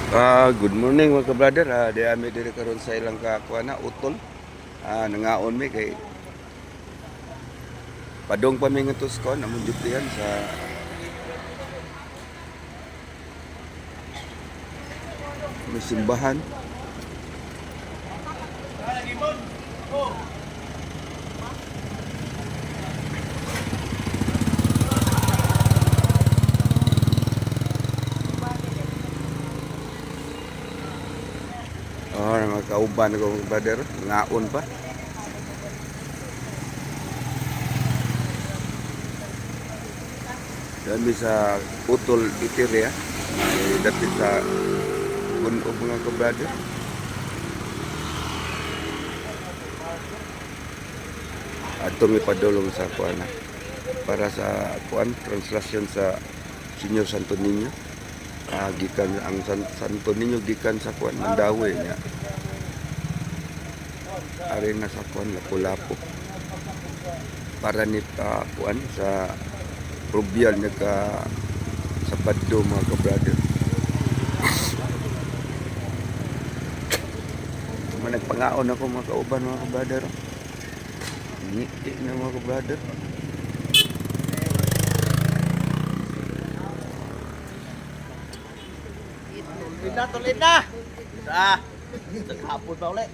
Good morning mga ka-brother. Di ami diri karon sa ilang kakuana utol. Nangaon mi kay padong pa mi ngadto sa kuan among dutihan sa may simbahan. Mga kauban ko mga brother, nangaon pa. Dami sa utol itiria. Dapit sa bunog mga ka-brother. Ato mi padulong sa kuan para sa kuan translation sa Senior Santo Niño. Gikan ang Santo Niño gikan sa kuan Mandawi niya. Ari na sa kuan Lapu-Lapu. Para ni kuan sa Rubial niya ka sa Baddo mga ka-brother. Nagpangaon ako mga kauban mga ka-brother. Ngiti na mga ka-brother. Tulid na, tulid na! Sa, naghapon pa ulit.